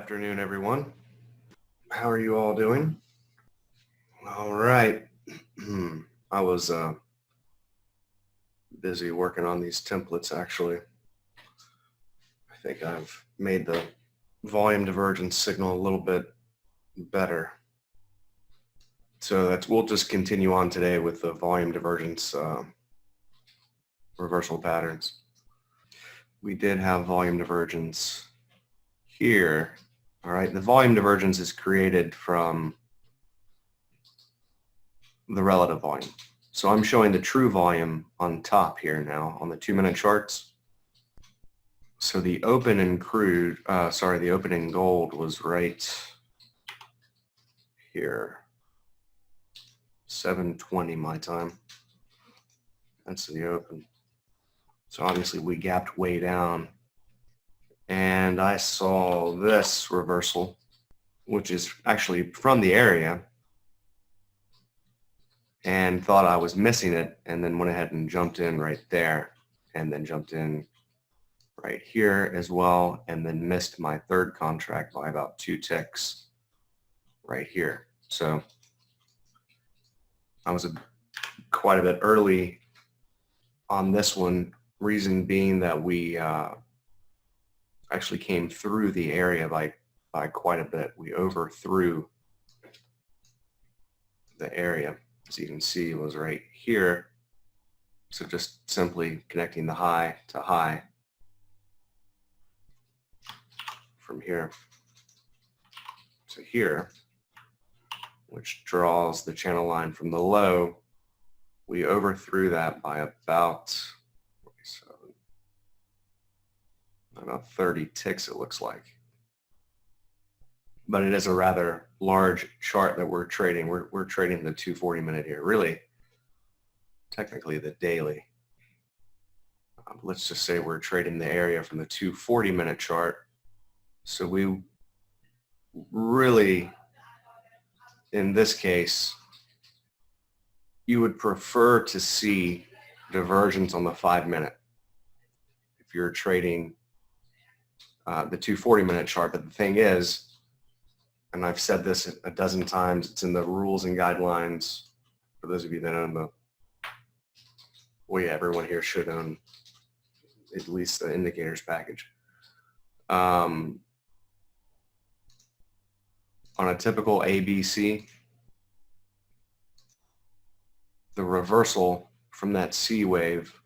Afternoon, everyone. How are you all doing? All right. I was busy working on these templates, actually. I think I've made the volume divergence signal a little bit better. So we'll just continue on today with the volume divergence reversal patterns. We did have volume divergence here. All right, the volume divergence is created from the relative volume. So I'm showing the true volume on top here now on the 2-minute charts. So the open in the open in gold was right here, 7:20 my time. That's the open. So obviously we gapped way down, and I saw this reversal, which is actually from the area, and thought I was missing it, and then went ahead and jumped in right there, and then jumped in right here as well, and then missed my third contract by about 2 ticks right here. So I was quite a bit early on this one, reason being that we actually came through the area by quite a bit. We overthrew the area, as you can see, was right here. So just simply connecting the high to high from here to here, which draws the channel line from the low. We overthrew that by about 30 ticks, it looks like. But it is a rather large chart that we're trading. We're trading the 240-minute here, really, technically the daily. Let's just say we're trading the area from the 240-minute chart. So we really, in this case, you would prefer to see divergence on the 5-minute if you're trading the 240-minute chart. But the thing is, and I've said this a dozen times, it's in the rules and guidelines for those of you that own everyone here should own at least the indicators package. On a typical ABC, the reversal from that C wave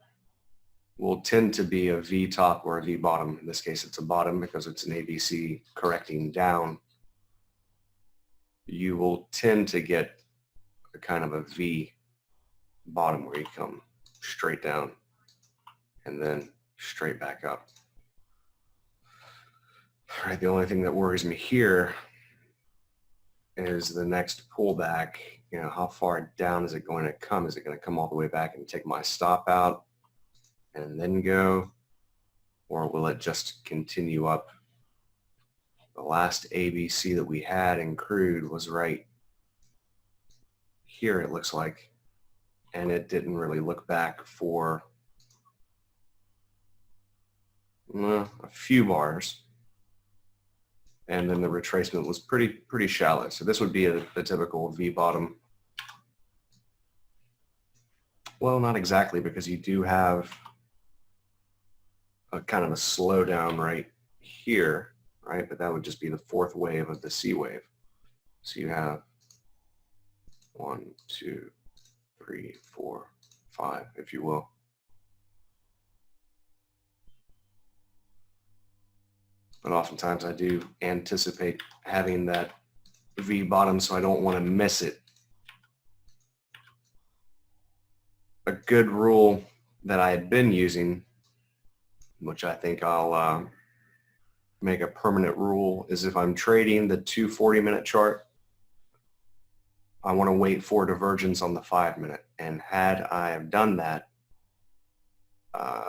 will tend to be a V top or a V bottom. In this case, it's a bottom because it's an ABC correcting down. You will tend to get a kind of a V bottom where you come straight down and then straight back up. All right, the only thing that worries me here is the next pullback. You know, how far down is it going to come? Is it going to come all the way back and take my stop out and then go, or will it just continue up? The last ABC that we had in crude was right here, it looks like, and it didn't really look back for a few bars, and then the retracement was pretty shallow. So this would be a typical V bottom. Well, not exactly, because you do have a kind of a slowdown right here, right? But that would just be the 4th wave of the C wave. So you have 1, 2, 3, 4, 5, if you will. But oftentimes I do anticipate having that V bottom, so I don't want to miss it. A good rule that I had been using, which I think I'll make a permanent rule, is if I'm trading the 240-minute chart, I want to wait for divergence on the 5-minute. And had I have done that,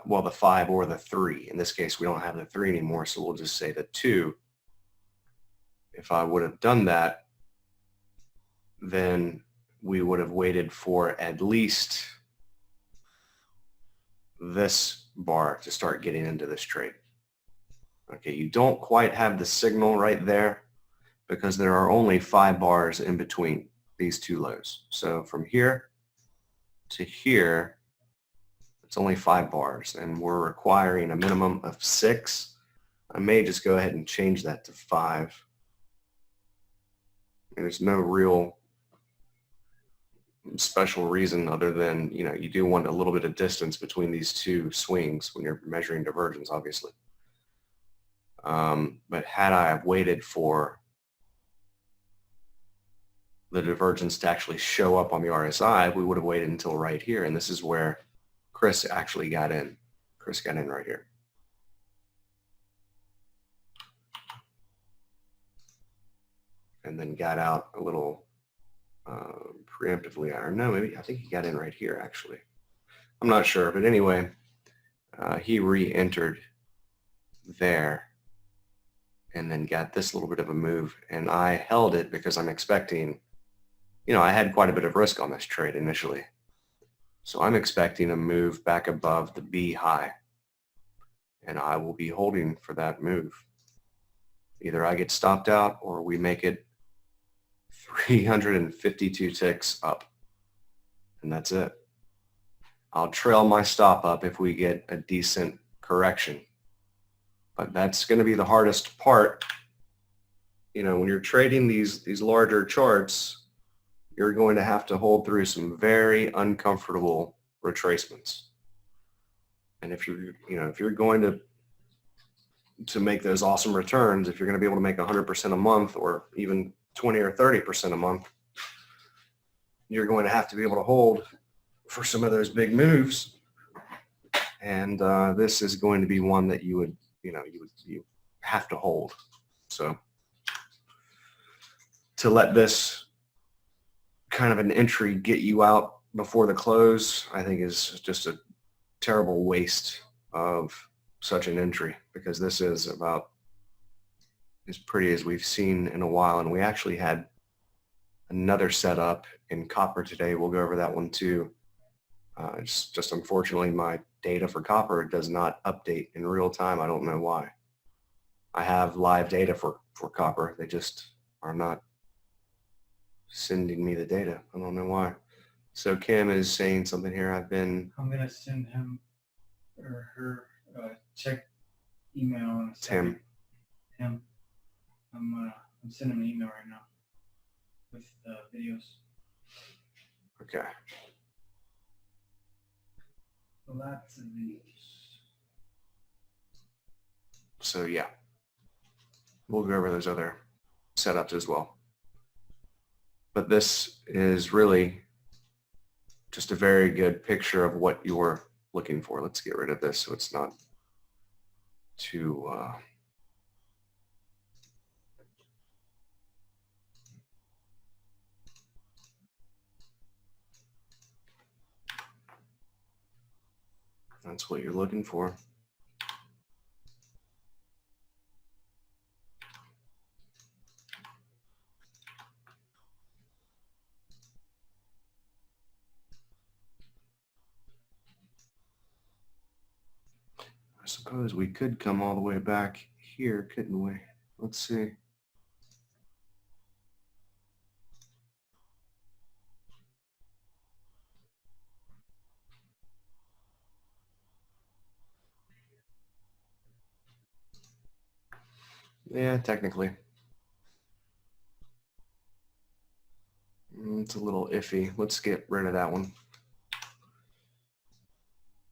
well, the 5 or the 3. In this case, we don't have the 3 anymore, so we'll just say the 2. If I would have done that, then we would have waited for at least this bar to start getting into this trade. Okay, you don't quite have the signal right there because there are only 5 bars in between these two lows. So from here to here, it's only 5 bars, and we're requiring a minimum of 6. I may just go ahead and change that to 5. There's no real special reason other than, you do want a little bit of distance between these two swings when you're measuring divergence, obviously. But had I have waited for the divergence to actually show up on the RSI, we would have waited until right here, and this is where Chris actually got in. Chris got in right here. And then got out a little preemptively. Or no, I think he got in right here, actually. I'm not sure, but anyway, he re-entered there and then got this little bit of a move, and I held it because I'm expecting, I had quite a bit of risk on this trade initially. So I'm expecting a move back above the B high, and I will be holding for that move. Either I get stopped out or we make it 352 ticks up, and that's it. I'll trail my stop up if we get a decent correction, but that's going to be the hardest part. When you're trading these larger charts, you're going to have to hold through some very uncomfortable retracements. And if you're going to make those awesome returns, if you're going to be able to make 100% a month or even 20 or 30% a month, you're going to have to be able to hold for some of those big moves. And this is going to be one that you have to hold. So to let this kind of an entry get you out before the close, I think is just a terrible waste of such an entry, because this is about as pretty as we've seen in a while. And we actually had another setup in copper today. We'll go over that one too. It's just unfortunately my data for copper does not update in real time. I don't know why. I have live data for copper. They just are not sending me the data. I don't know why. So Kim is saying something here. I'm going to send him or her check email in a second. Him. I'm sending him an email right now with videos. Okay. Lots of videos. So yeah, we'll go over those other setups as well. But this is really just a very good picture of what you're looking for. Let's get rid of this so it's not too that's what you're looking for. I suppose we could come all the way back here, couldn't we? Let's see. Yeah, technically. It's a little iffy. Let's get rid of that one.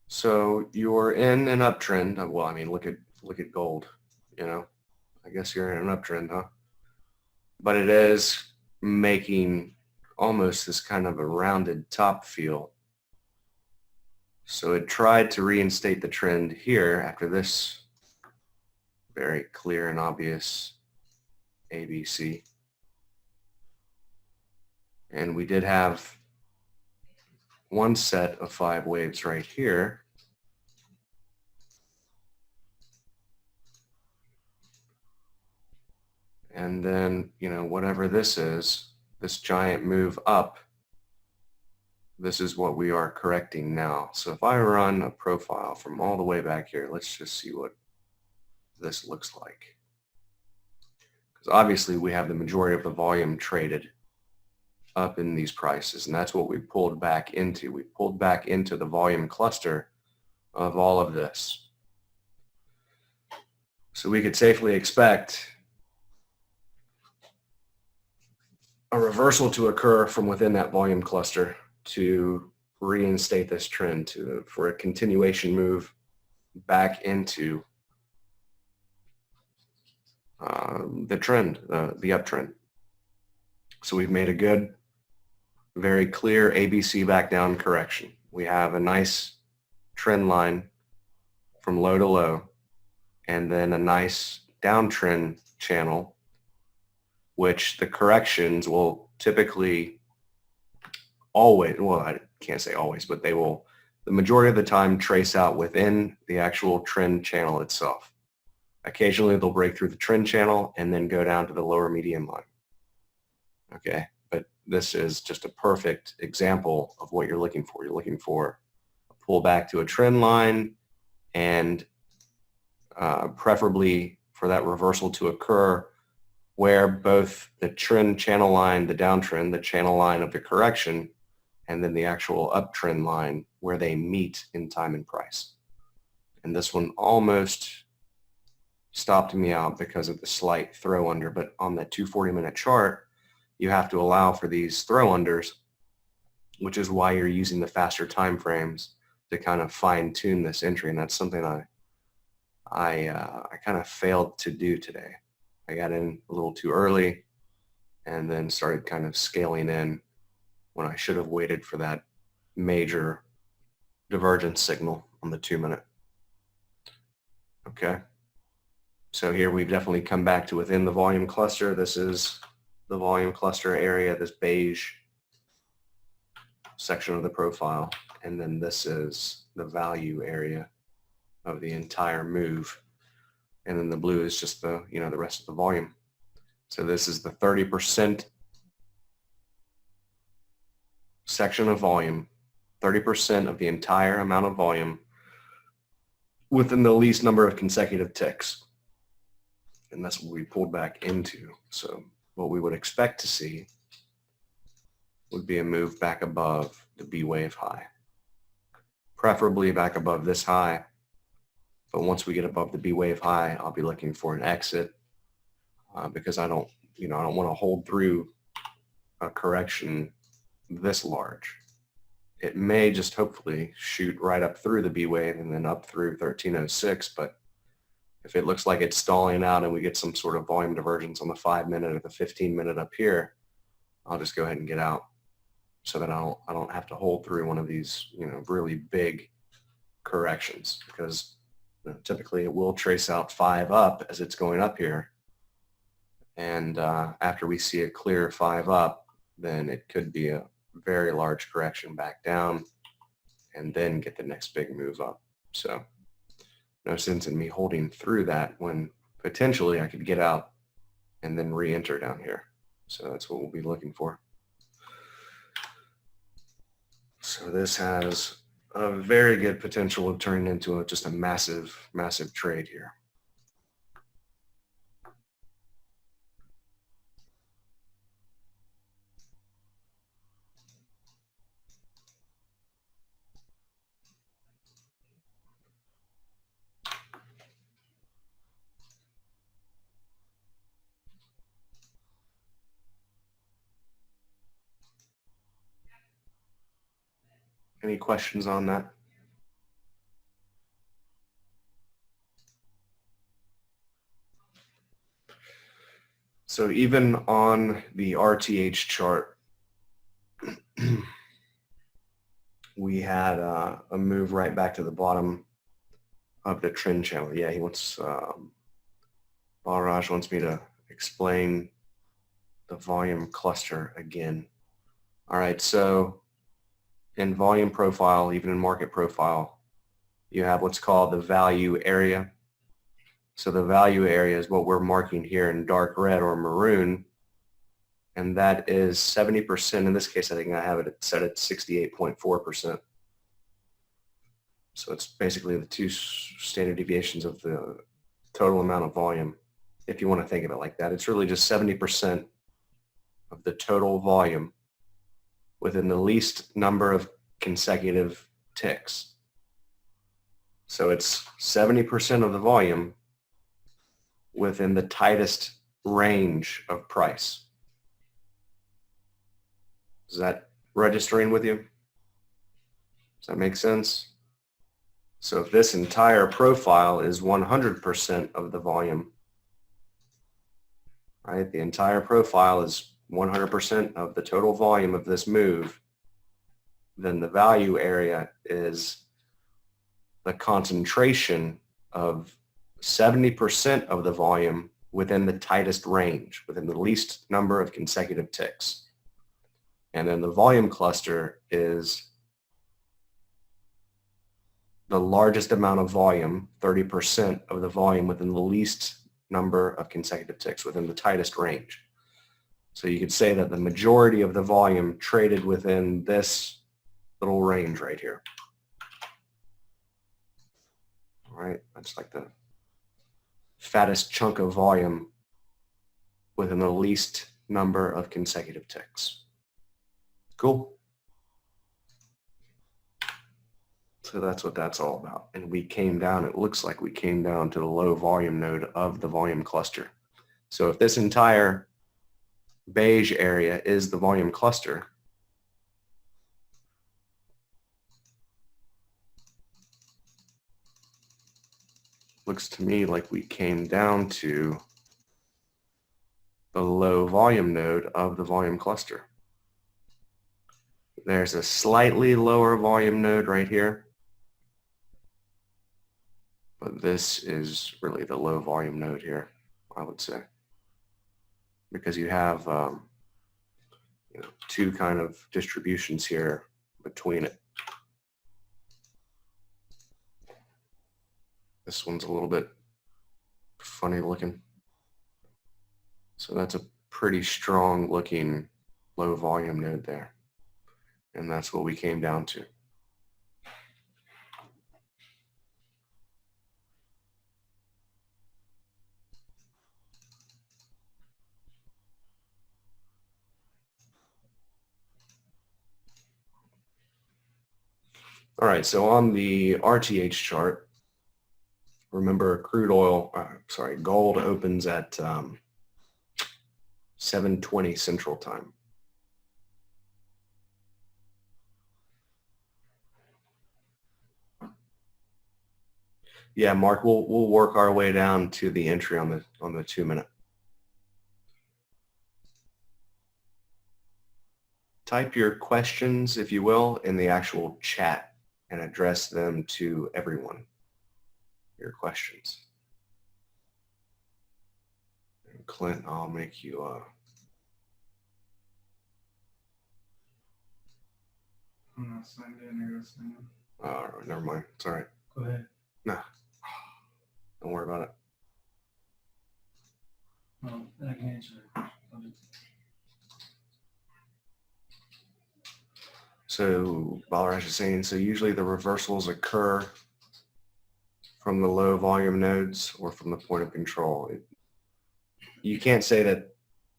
So you're in an uptrend. Well, I mean, look at gold. I guess you're in an uptrend, huh? But it is making almost this kind of a rounded top feel. So it tried to reinstate the trend here after this very clear and obvious ABC. And we did have one set of 5 waves right here. And then, whatever this is, this giant move up, this is what we are correcting now. So if I run a profile from all the way back here, let's just see what this looks like. Because obviously we have the majority of the volume traded up in these prices, and that's what we pulled back into. We pulled back into the volume cluster of all of this. So we could safely expect a reversal to occur from within that volume cluster to reinstate this trend, for a continuation move back into the trend, the uptrend. So we've made a good, very clear ABC back down correction. We have a nice trend line from low to low, and then a nice downtrend channel, which the corrections will typically always, well, I can't say always, but they will, the majority of the time, trace out within the actual trend channel itself. Occasionally they'll break through the trend channel and then go down to the lower median line. Okay, but this is just a perfect example of what you're looking for. You're looking for a pullback to a trend line, and preferably for that reversal to occur where both the trend channel line, the downtrend, the channel line of the correction, and then the actual uptrend line where they meet in time and price. And this one almost stopped me out because of the slight throw under, but on that 240-minute chart, you have to allow for these throw unders, which is why you're using the faster time frames to kind of fine tune this entry. And that's something I kind of failed to do today. I got in a little too early and then started kind of scaling in when I should have waited for that major divergence signal on the 2-minute. Okay. So here we've definitely come back to within the volume cluster. This is the volume cluster area, this beige section of the profile. And then this is the value area of the entire move. And then the blue is just the, the rest of the volume. So this is the 30% section of volume, 30% of the entire amount of volume within the least number of consecutive ticks. And that's what we pulled back into. So what we would expect to see would be a move back above the B wave high, preferably back above this high. But once we get above the B wave high, I'll be looking for an exit because I don't want to hold through a correction this large. It may just hopefully shoot right up through the B wave and then up through 1306. But if it looks like it's stalling out and we get some sort of volume divergence on the 5-minute or the 15-minute up here, I'll just go ahead and get out so that I don't have to hold through one of these, really big corrections, because typically it will trace out 5 up as it's going up here. And after we see a clear 5 up, then it could be a very large correction back down and then get the next big move up. So no sense in me holding through that when potentially I could get out and then re-enter down here. So that's what we'll be looking for. So this has a very good potential of turning into just a massive, massive trade here. Any questions on that? So even on the RTH chart, we had a move right back to the bottom of the trend channel. Yeah, he wants, Balraj wants me to explain the volume cluster again. All right, so in volume profile, even in market profile, you have what's called the value area. So the value area is what we're marking here in dark red or maroon, and that is 70%. In this case, I think I have it set at 68.4%. So it's basically the 2 standard deviations of the total amount of volume, if you want to think of it like that. It's really just 70% of the total volume within the least number of consecutive ticks. So it's 70% of the volume within the tightest range of price. Is that registering with you? Does that make sense? So if this entire profile is 100% of the volume, right? The entire profile is 100% of the total volume of this move, then the value area is the concentration of 70% of the volume within the tightest range, within the least number of consecutive ticks. And then the volume cluster is the largest amount of volume, 30% of the volume within the least number of consecutive ticks, within the tightest range. So you could say that the majority of the volume traded within this little range right here. All right, that's like the fattest chunk of volume within the least number of consecutive ticks. Cool. So that's what that's all about. And we came down, it looks like we came down to the low volume node of the volume cluster. So if this entire beige area is the volume cluster, looks to me like we came down to the low volume node of the volume cluster. There's a slightly lower volume node right here, but this is really the low volume node here, I would say, because you have two kind of distributions here between it. This one's a little bit funny looking. So that's a pretty strong looking low volume node there. And that's what we came down to. All right, so on the RTH chart, remember gold opens at 7:20 Central Time. Yeah, Mark, we'll work our way down to the entry on the 2 minute. Type your questions, if you will, in the actual chat and address them to everyone. Your questions. And Clint, I'll make you I'm not signed in. I gotta sign in. all right, never mind. It's all right. Go ahead. Nah, don't worry about it. Well, I can answer that. So Balraj is saying, so usually the reversals occur from the low volume nodes or from the point of control. You can't say that,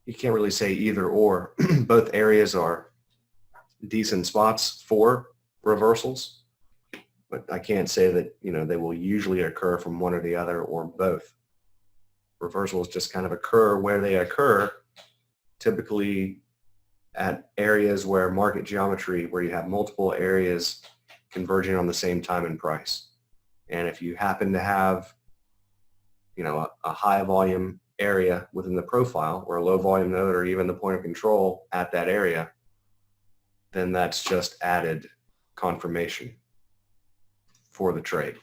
you can't really say either or. Both areas are decent spots for reversals, but I can't say that, they will usually occur from one or the other or both. Reversals just kind of occur where they occur, typically at areas where market geometry, where you have multiple areas converging on the same time and price. And if you happen to have, a high volume area within the profile or a low volume node or even the point of control at that area, then that's just added confirmation for the trade.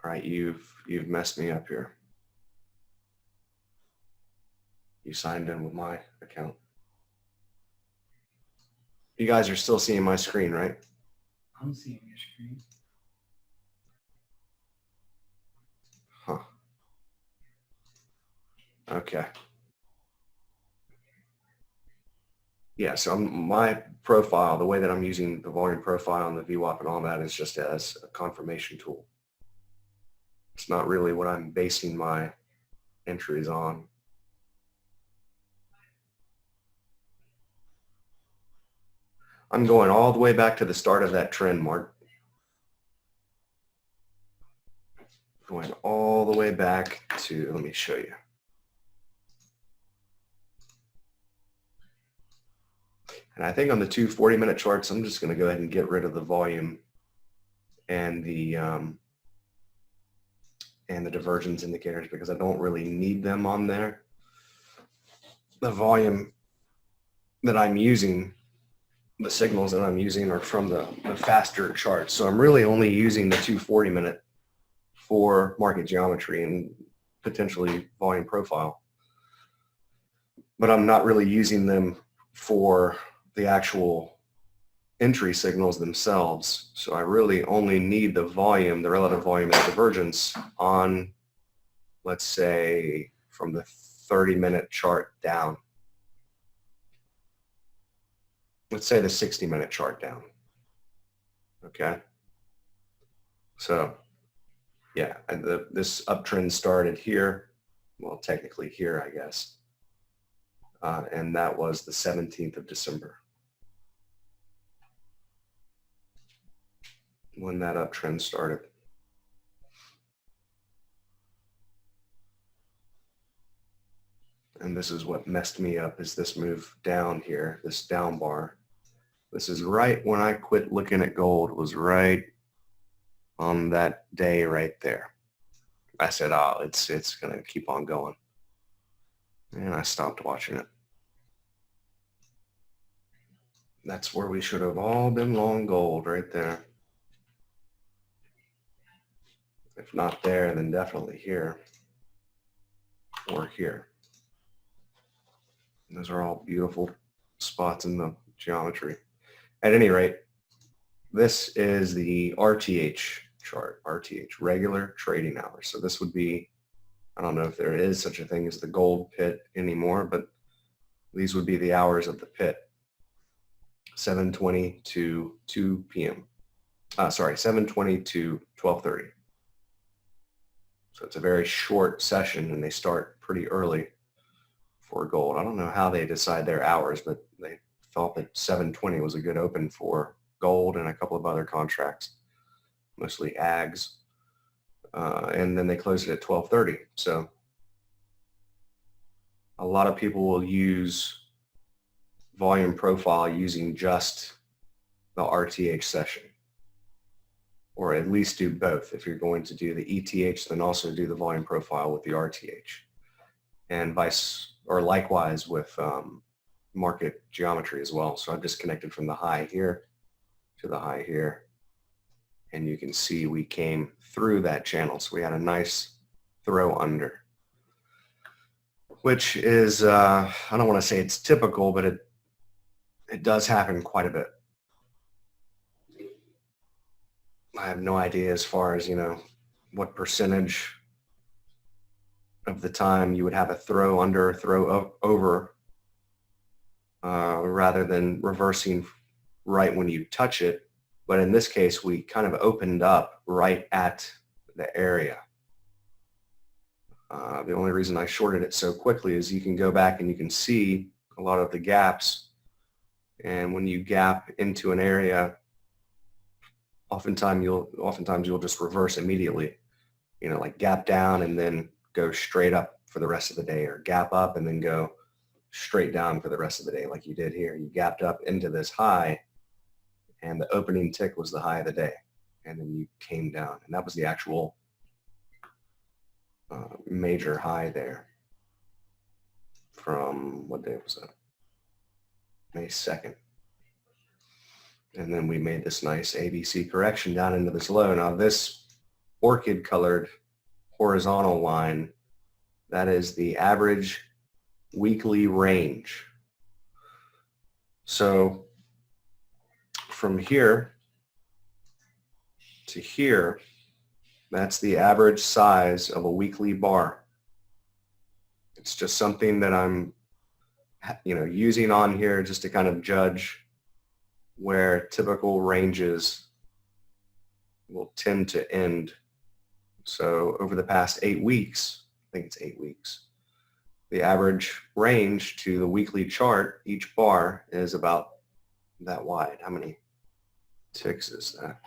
All right, you've messed me up here. You signed in with my account. You guys are still seeing my screen, right? I'm seeing your screen. Huh. Okay. Yeah, so my profile, the way that I'm using the volume profile and the VWAP and all that is just as a confirmation tool. It's not really what I'm basing my entries on. I'm going all the way back to the start of that trend, Mark. Going all the way back to, let me show you. And I think on the two 40-minute charts, I'm just going to go ahead and get rid of the volume and the divergence indicators because I don't really need them on there. The volume that I'm using, the signals that I'm using are from the faster charts. So I'm really only using the 240-minute for market geometry and potentially volume profile. But I'm not really using them for the actual entry signals themselves. So I really only need the volume, the relative volume and divergence on, let's say, from the 30-minute chart down. Let's say the 60-minute chart down. Okay. So yeah, and this uptrend started here. Well, technically here, I guess. And that was the 17th of December when that uptrend started. And this is what messed me up, is this move down here, this down bar. This is right when I quit looking at gold, was right on that day right there. I said, oh, it's going to keep on going. And I stopped watching it. That's where we should have all been long gold, right there. If not there, then definitely here or here. And those are all beautiful spots in the geometry. At any rate, this is the RTH chart, RTH, regular trading hours. So this would be, I don't know if there is such a thing as the gold pit anymore, but these would be the hours of the pit. 7:20 to 2 p.m. 7:20 to 12:30. So it's a very short session and they start pretty early for gold. I don't know how they decide their hours, but they felt that 7:20 was a good open for gold and a couple of other contracts, mostly ags. And then they closed it at 12:30. So a lot of people will use volume profile using just the RTH session, or at least do both. If you're going to do the ETH, then also do the volume profile with the RTH, and likewise with market geometry as well. So I've disconnected from the high here to the high here, and you can see we came through that channel. So we had a nice throw under, which is, I don't want to say it's typical, but it does happen quite a bit. I have no idea as far as, what percentage of the time you would have a throw under, throw over, rather than reversing right when you touch it. But in this case, we kind of opened up right at the area. The only reason I shorted it so quickly is you can go back and you can see a lot of the gaps. And when you gap into an area, oftentimes you'll just reverse immediately, like gap down and then go straight up for the rest of the day, or gap up and then go straight down for the rest of the day, like you did here. You gapped up into this high, and the opening tick was the high of the day, and then you came down, and that was the actual major high there from, what day was that? May 2nd. And then we made this nice ABC correction down into this low. Now this orchid colored horizontal line, that is the average weekly range. So from here to here, that's the average size of a weekly bar. It's just something that I'm, using on here just to kind of judge where typical ranges will tend to end So over the past 8 weeks, I think it's 8 weeks, the average range to the weekly chart, each bar is about that wide. How many ticks is that?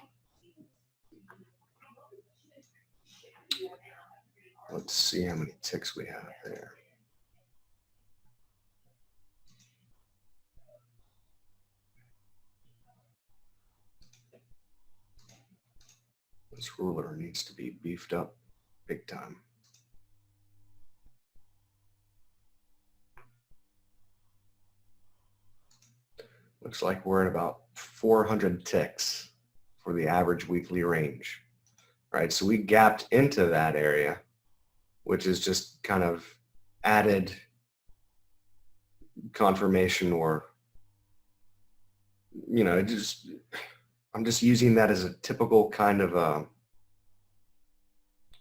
Let's see how many ticks we have there. This ruler needs to be beefed up big time. Looks like we're at about 400 ticks for the average weekly range. All right, so we gapped into that area, which is just kind of added confirmation, or, you know, I'm just using that as a typical kind of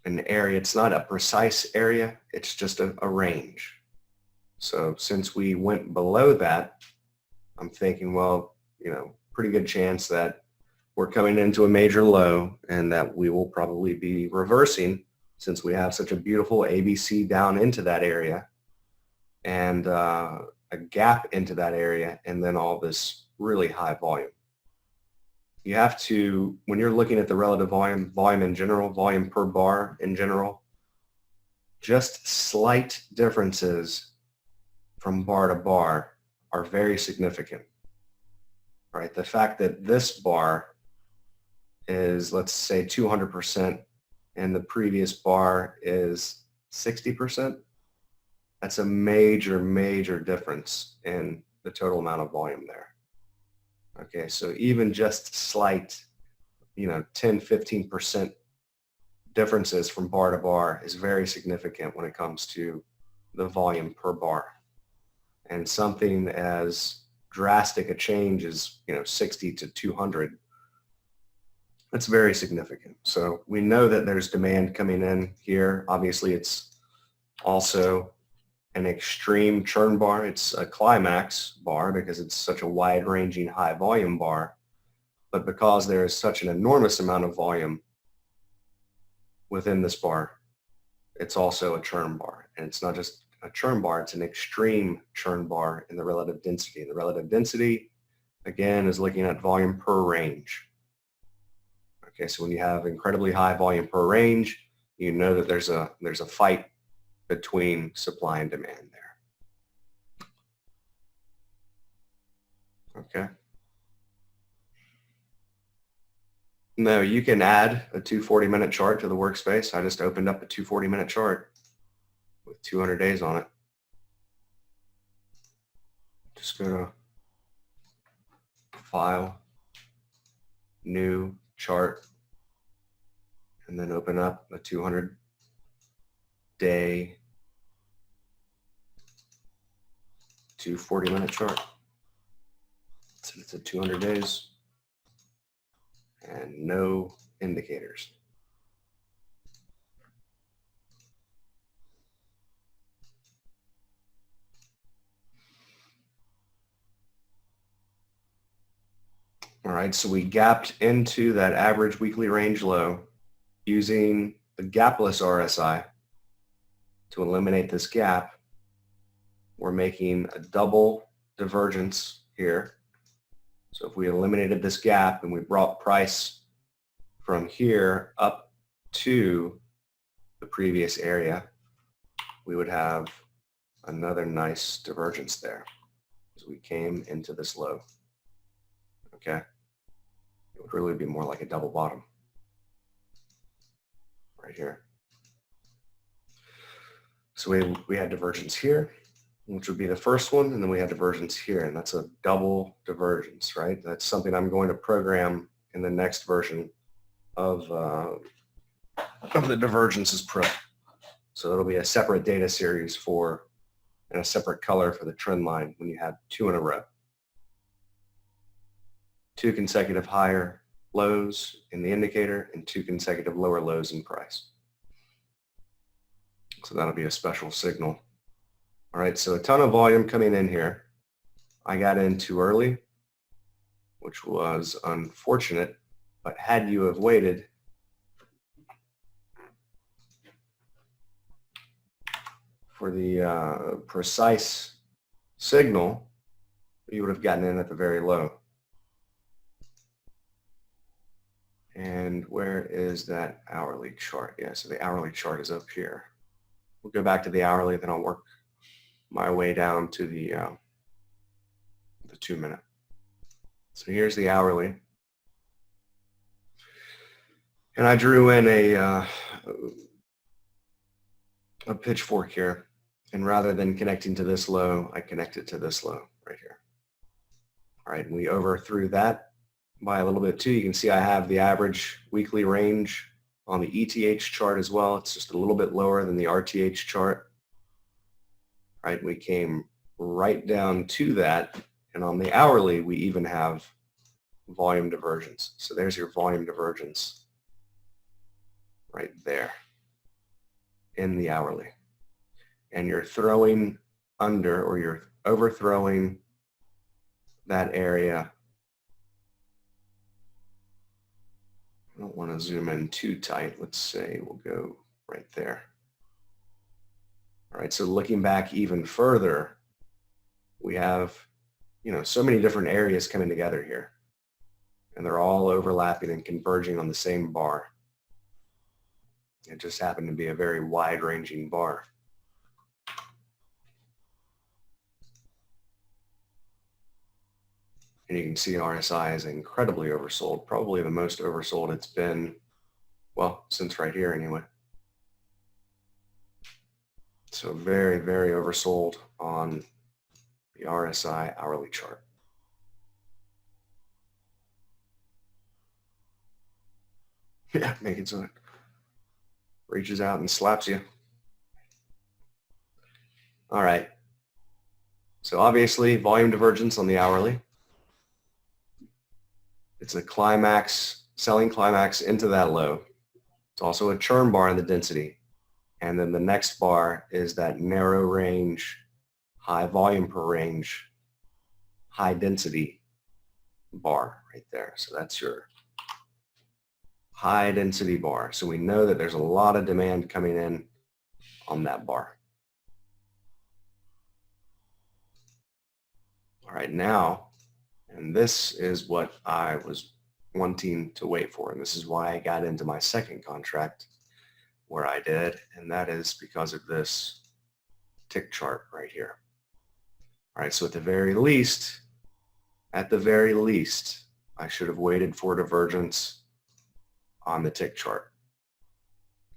an area. It's not a precise area, it's just a range. So since we went below that, I'm thinking, well, you know, pretty good chance that we're coming into a major low and that we will probably be reversing, since we have such a beautiful ABC down into that area and a gap into that area, and then all this really high volume. You have to, when you're looking at the relative volume in general, volume per bar in general, just slight differences from bar to bar are very significant, right? The fact that this bar is, let's say, 200% and the previous bar is 60%, that's a major, major difference in the total amount of volume there. Okay, so even just slight, you know, 10, 15% differences from bar to bar is very significant when it comes to the volume per bar. And something as drastic a change as, you know, 60 to 200, that's very significant. So we know that there's demand coming in here. Obviously, it's also an extreme churn bar. It's a climax bar because it's such a wide-ranging high volume bar. But because there is such an enormous amount of volume within this bar, it's also a churn bar. And it's not just a churn bar, it's an extreme churn bar in the relative density. The relative density, again, is looking at volume per range. Okay, so when you have incredibly high volume per range, you know that there's a fight between supply and demand there. Okay. Now you can add a 240-minute chart to the workspace. I just opened up a 240-minute chart with 200 days on it. Just go to File, New Chart, and then open up a 200-day 240-minute chart. So it's at 200 days and no indicators. All right, so we gapped into that average weekly range low using the gapless RSI. To eliminate this gap, we're making a double divergence here. So if we eliminated this gap and we brought price from here up to the previous area, we would have another nice divergence there as we came into this low. Okay, it would really be more like a double bottom right here. So we had divergence here, which would be the first one, and then we had divergence here, and that's a double divergence, right? That's something I'm going to program in the next version of the Divergences Pro. So it'll be a separate data series for, and a separate color for the trend line when you have two in a row. Two consecutive higher lows in the indicator and two consecutive lower lows in price. So that'll be a special signal. All right, so a ton of volume coming in here. I got in too early, which was unfortunate, but had you have waited, for the precise signal, you would have gotten in at the very low. And where is that hourly chart? Yeah, so the hourly chart is up here. We'll go back to the hourly, then I'll work my way down to the 2 minute. So here's the hourly. And I drew in a pitchfork here. And rather than connecting to this low, I connected to this low right here. All right, and we overthrew that by a little bit too. You can see I have the average weekly range on the ETH chart as well. It's just a little bit lower than the RTH chart. All right, we came right down to that. And on the hourly, we even have volume divergence. So there's your volume divergence right there in the hourly. And you're throwing under, or you're overthrowing that area. I don't want to zoom in too tight. Let's say we'll go right there. All right, so looking back even further, we have, so many different areas coming together here. And they're all overlapping and converging on the same bar. It just happened to be a very wide-ranging bar. And you can see RSI is incredibly oversold, probably the most oversold it's been, well, since right here anyway. So very, very oversold on the RSI hourly chart. Yeah, make it so it reaches out and slaps you. All right. So obviously volume divergence on the hourly. It's a climax, selling climax into that low. It's also a churn bar in the density. And then the next bar is that narrow range, high volume per range, high density bar right there. So that's your high density bar. So we know that there's a lot of demand coming in on that bar. All right, now, and this is what I was wanting to wait for. And this is why I got into my second contract where I did. And that is because of this tick chart right here. All right, so at the very least, I should have waited for divergence on the tick chart.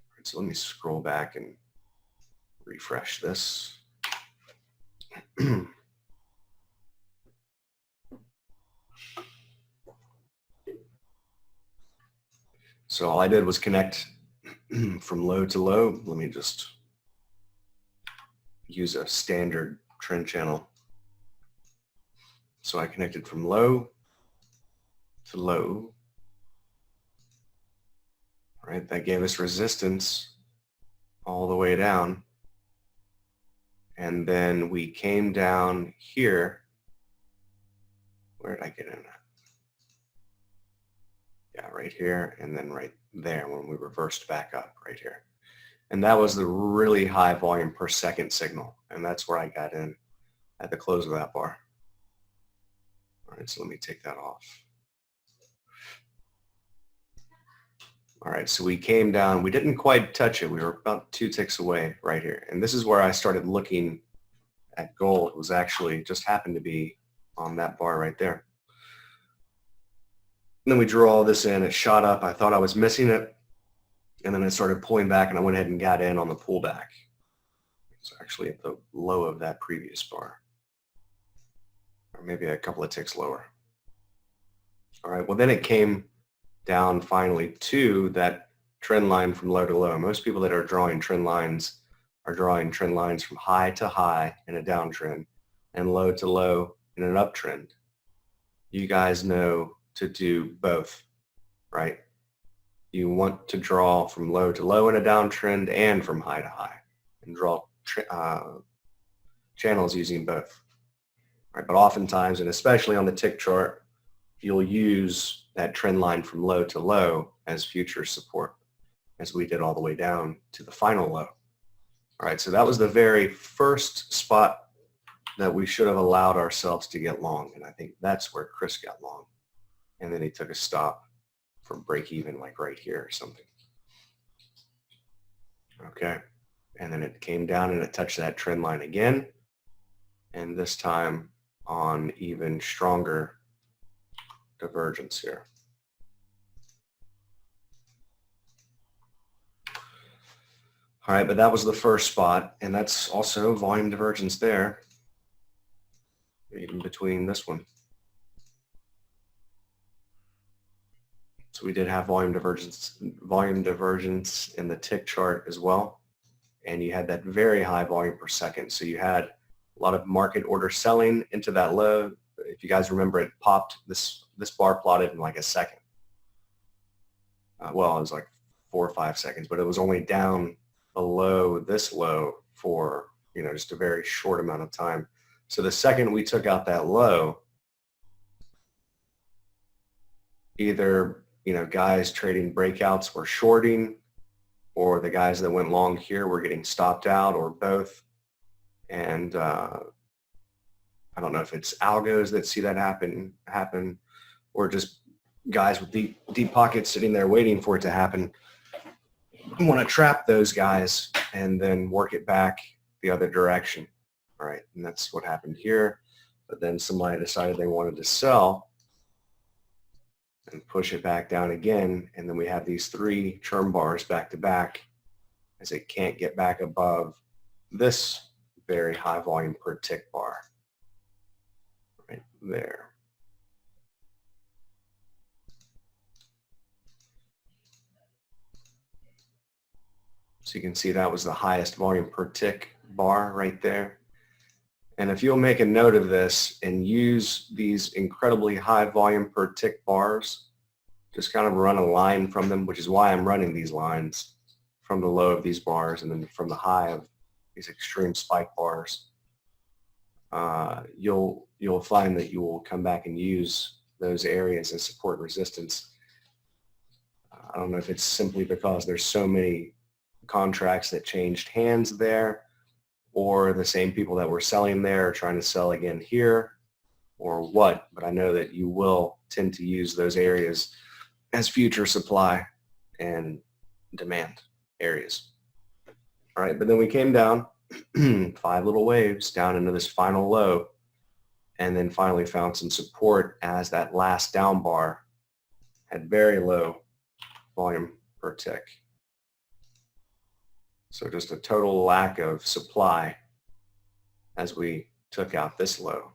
All right, so let me scroll back and refresh this. So all I did was connect from low to low. Let me just use a standard trend channel. So I connected from low to low. All right, that gave us resistance all the way down. And then we came down here. Where did I get in at? Yeah, right here, and then right there when we reversed back up right here. And that was the really high volume per second signal. And that's where I got in at the close of that bar. All right, so let me take that off. All right, so we came down. We didn't quite touch it. We were about 2 ticks away right here. And this is where I started looking at gold. It was actually just happened to be on that bar right there. And then we drew all this in. It shot up. I thought I was missing it. And then it started pulling back, and I went ahead and got in on the pullback. It's actually at the low of that previous bar. Or maybe a couple of ticks lower. All right, well, then it came down finally to that trend line from low to low. Most people that are drawing trend lines are drawing trend lines from high to high in a downtrend and low to low in an uptrend. You guys know to do both, right? You want to draw from low to low in a downtrend and from high to high, and draw channels using both. All right, but oftentimes, and especially on the tick chart, you'll use that trend line from low to low as future support, as we did all the way down to the final low. All right, so that was the very first spot that we should have allowed ourselves to get long. And I think that's where Chris got long. And then he took a stop for break even, like right here or something. Okay. And then it came down and it touched that trend line again. And this time on even stronger divergence here. All right, but that was the first spot, and that's also volume divergence there, even between this one. So we did have volume divergence in the tick chart as well, and you had that very high volume per second. So you had a lot of market order selling into that low. If you guys remember, it popped this bar plotted in like a second. Well, it was like 4 or 5 seconds, but it was only down below this low for, you know, just a very short amount of time. So the second we took out that low, either, you know, guys trading breakouts were shorting, or the guys that went long here were getting stopped out, or both. And I don't know if it's algos that see that happen, or just guys with deep pockets sitting there waiting for it to happen. You want to trap those guys and then work it back the other direction. All right, and that's what happened here. But then somebody decided they wanted to sell and push it back down again, and then we have these 3 term bars back to back as it can't get back above this very high volume per tick bar right there. So you can see that was the highest volume per tick bar right there. And if you'll make a note of this and use these incredibly high volume per tick bars, just kind of run a line from them, which is why I'm running these lines from the low of these bars and then from the high of these extreme spike bars. You'll find that you will come back and use those areas as support and resistance. I don't know if it's simply because there's so many contracts that changed hands there, or the same people that were selling there are trying to sell again here, or what, but I know that you will tend to use those areas as future supply and demand areas. All right, but then we came down 5 little waves down into this final low, and then finally found some support as that last down bar had very low volume per tick. So just a total lack of supply as we took out this low.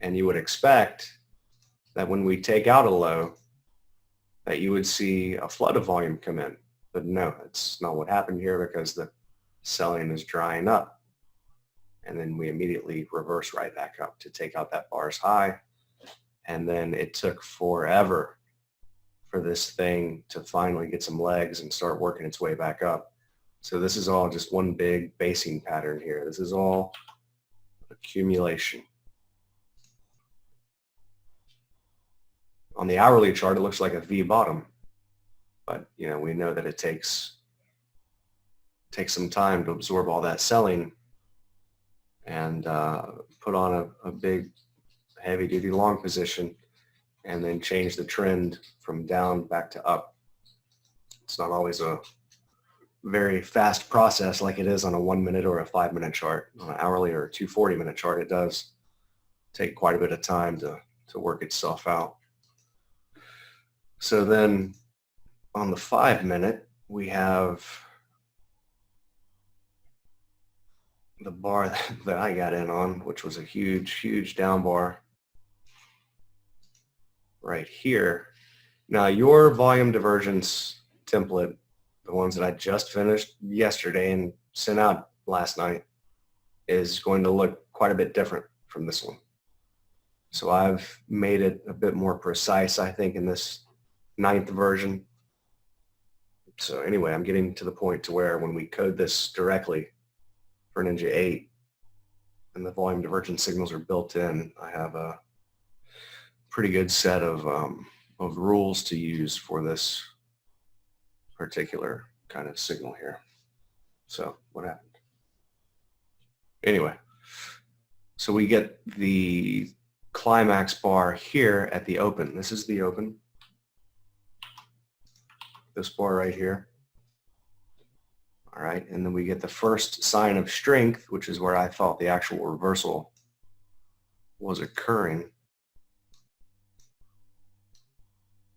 And you would expect that when we take out a low, that you would see a flood of volume come in. But no, that's not what happened here, because the selling is drying up. And then we immediately reverse right back up to take out that bar's high. And then it took forever for this thing to finally get some legs and start working its way back up. So this is all just one big basing pattern here. This is all accumulation. On the hourly chart, it looks like a V bottom, but you know, we know that it takes some time to absorb all that selling and put on a big heavy duty long position and then change the trend from down back to up. It's not always a very fast process like it is on a 1 minute or a 5 minute chart. On an hourly or a 240 minute chart, it does take quite a bit of time to work itself out. So then on the 5 minute, we have the bar that I got in on, which was a huge down bar right here. Now your volume divergence template, the ones that I just finished yesterday and sent out last night, is going to look quite a bit different from this one. So I've made it a bit more precise, I think, in this 9th version. So anyway, I'm getting to the point to where when we code this directly for Ninja 8 and the volume divergence signals are built in, I have a pretty good set of rules to use for this particular kind of signal here. So what happened? anyway, so we get the climax bar here at the open. This is the open. This bar right here. All right, and then we get the first sign of strength, which is where I thought the actual reversal was occurring.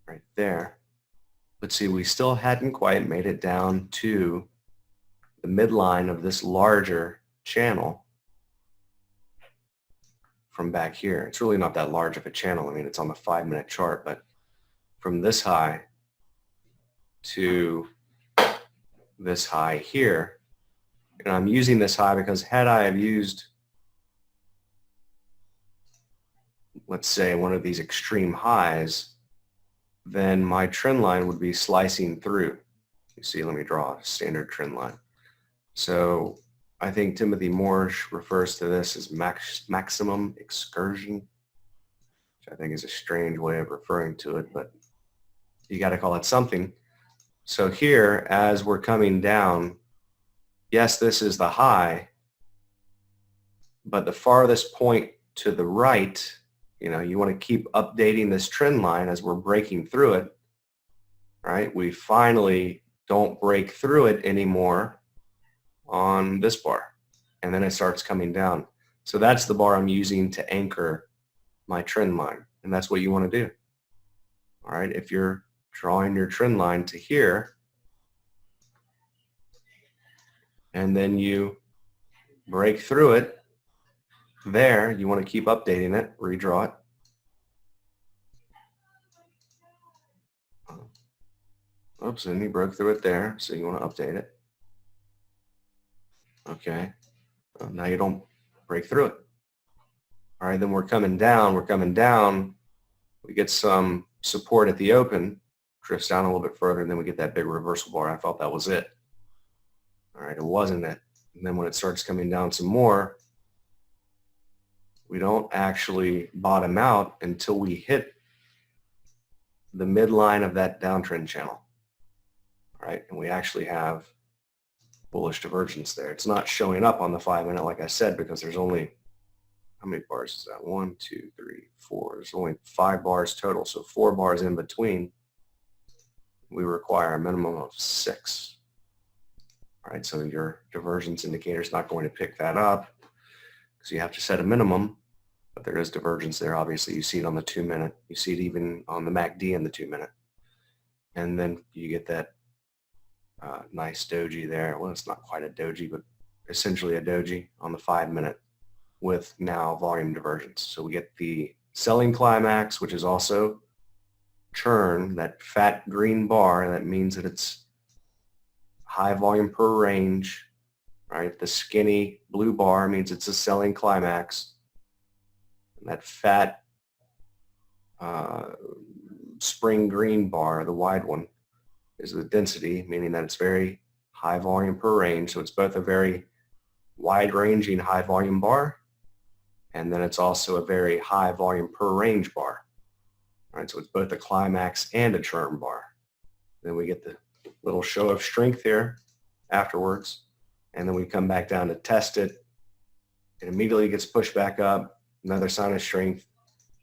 Right there. But see, we still hadn't quite made it down to the midline of this larger channel from back here. It's really not that large of a channel. I mean, it's on the 5-minute chart, but from this high to this high here, and I'm using this high because had I have used, let's say, one of these extreme highs, then my trend line would be slicing through. You see, let me draw a standard trend line. So I think Timothy Morse refers to this as maximum excursion, which I think is a strange way of referring to it, but you got to call it something. So here, as we're coming down, yes, this is the high, but the farthest point to the right, you know, you want to keep updating this trend line as we're breaking through it, right? We finally don't break through it anymore on this bar, and then it starts coming down. So that's the bar I'm using to anchor my trend line, and that's what you want to do. All right, if you're drawing your trend line to here, and then you break through it there, you want to keep updating it, redraw it. Oops, and you broke through it there, so you want to update it. Okay, now you don't break through it. All right, then we're coming down, we get some support at the open, drifts down a little bit further, and then we get that big reversal bar. I thought that was it. All right, it wasn't it. And then when it starts coming down some more, we don't actually bottom out until we hit the midline of that downtrend channel. All right, and we actually have bullish divergence there. It's not showing up on the 5-minute, like I said, because there's only, how many bars is that? 1, 2, 3, 4. There's only 5 bars total, so 4 bars in between. We require a minimum of 6. All right, so your divergence indicator is not going to pick that up because you have to set a minimum, but there is divergence there. Obviously, you see it on the 2-minute. You see it even on the MACD in the 2-minute. And then you get that nice doji there. Well, it's not quite a doji, but essentially a doji on the 5-minute with now volume divergence. So we get the selling climax, which is also churn, that fat green bar. That means that it's high volume per range, right? The skinny blue bar means it's a selling climax. And that fat spring green bar, the wide one, is the density, meaning that it's very high volume per range. So it's both a very wide-ranging high volume bar, and then it's also a very high volume per range bar. All right, so it's both a climax and a churn bar. Then we get the little show of strength here afterwards, and then we come back down to test it. It immediately gets pushed back up, another sign of strength,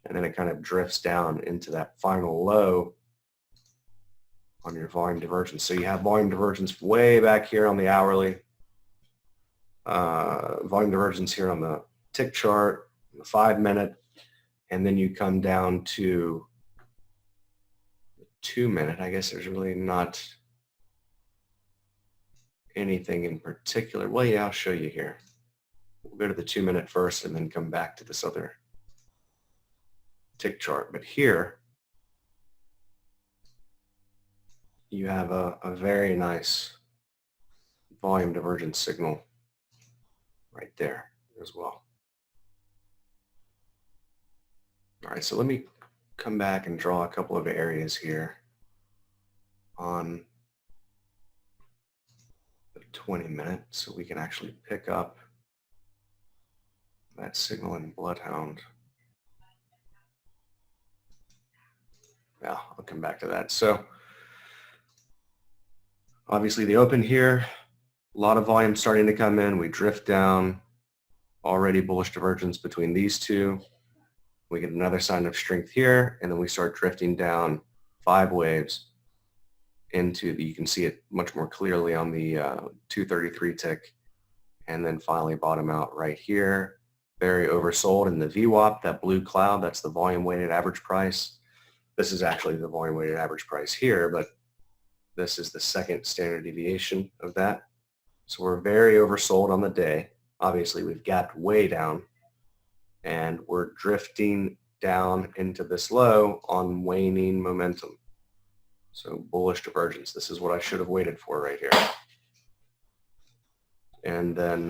and then it kind of drifts down into that final low on your volume divergence. So you have volume divergence way back here on the hourly, volume divergence here on the tick chart, the 5-minute, and then you come down to the 2-minute. I guess there's really not anything in particular. Well, yeah, I'll show you here. We'll go to the 2-minute first and then come back to this other tick chart. But here, you have a very nice volume divergence signal right there as well. All right, so let me come back and draw a couple of areas here on the 20-minute so we can actually pick up that signal in Bloodhound. Yeah, I'll come back to that. So obviously the open here, a lot of volume starting to come in. We drift down, already bullish divergence between these two. We get another sign of strength here, and then we start drifting down 5 waves into the, you can see it much more clearly on the 233 tick, and then finally bottom out right here. Very oversold in the VWAP, that blue cloud, that's the volume weighted average price. This is actually the volume weighted average price here, but this is the second standard deviation of that. So we're very oversold on the day. Obviously we've gapped way down, and we're drifting down into this low on waning momentum. So bullish divergence. This is what I should have waited for right here. And then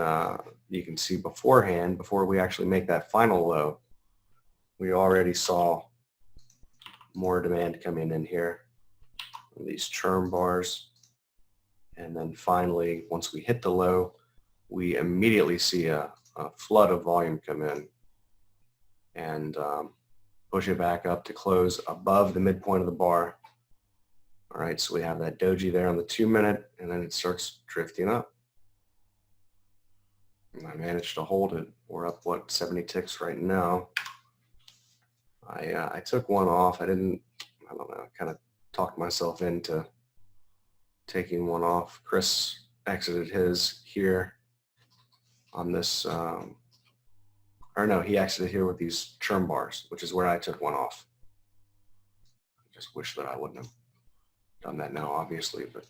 you can see beforehand, before we actually make that final low, we already saw more demand coming in here, these churn bars. And then finally, once we hit the low, we immediately see a flood of volume come in and push it back up to close above the midpoint of the bar. All right, so we have that doji there on the 2-minute, and then it starts drifting up. And I managed to hold it. We're up, what, 70 ticks right now. I took one off. I don't know, kind of talked myself into taking one off. Chris exited his here on this, or no, he exited here with these churn bars, which is where I took one off. I just wish that I wouldn't have done that now, obviously, but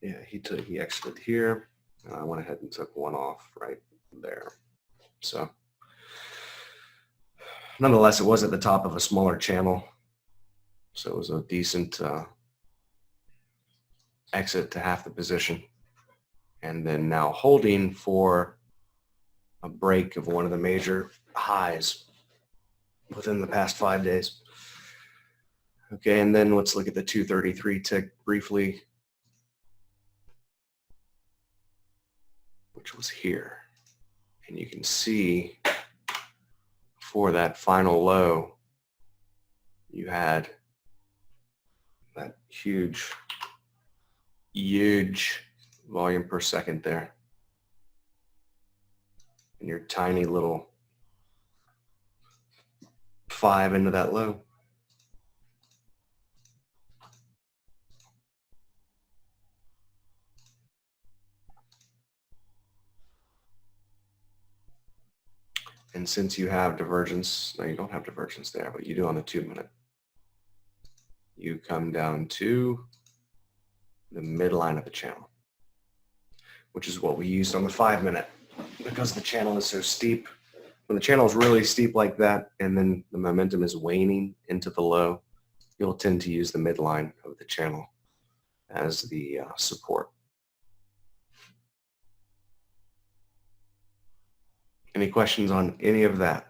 yeah, he exited here. And I went ahead and took one off right there. So nonetheless, it was at the top of a smaller channel. So it was a decent exit to half the position. And then now holding for a break of one of the major highs within the past 5 days. Okay, and then let's look at the 233 tick briefly, which was here. And you can see for that final low, you had that huge volume per second there. And your tiny little 5 into that low. And since you have divergence, no, you don't have divergence there, but you do on the 2-minute. You come down to the midline of the channel, which is what we used on the 5-minute. Because the channel is so steep, when the channel is really steep like that, and then the momentum is waning into the low, you'll tend to use the midline of the channel as the support. Any questions on any of that?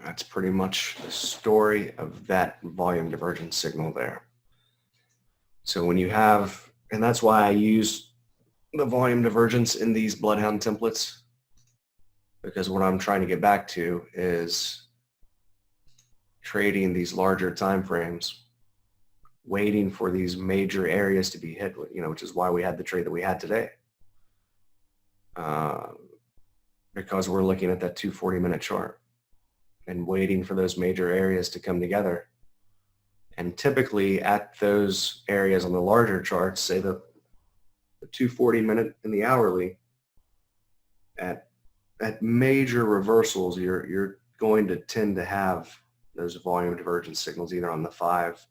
That's pretty much the story of that volume divergence signal there. So when you have, and that's why I use the volume divergence in these Bloodhound templates, because what I'm trying to get back to is trading these larger time frames, waiting for these major areas to be hit, which is why we had the trade that we had today. Because we're looking at that 240-minute chart and waiting for those major areas to come together. And typically at those areas on the larger charts, say the 240-minute and the hourly, at major reversals, you're going to tend to have those volume divergence signals either on the 5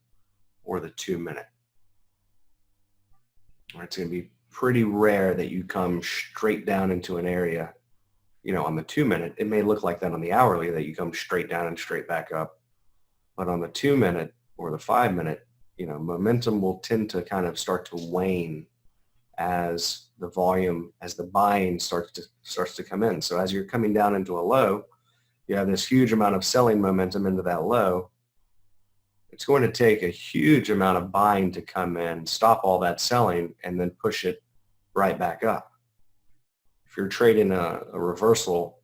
or the 2-minute. It's going to be pretty rare that you come straight down into an area, on the 2-minute. It may look like that on the hourly, that you come straight down and straight back up. But on the 2-minute or the 5-minute, momentum will tend to kind of start to wane as the volume, as the buying starts to come in. So as you're coming down into a low, you have this huge amount of selling momentum into that low. It's going to take a huge amount of buying to come in, stop all that selling, and then push it right back up. If you're trading a reversal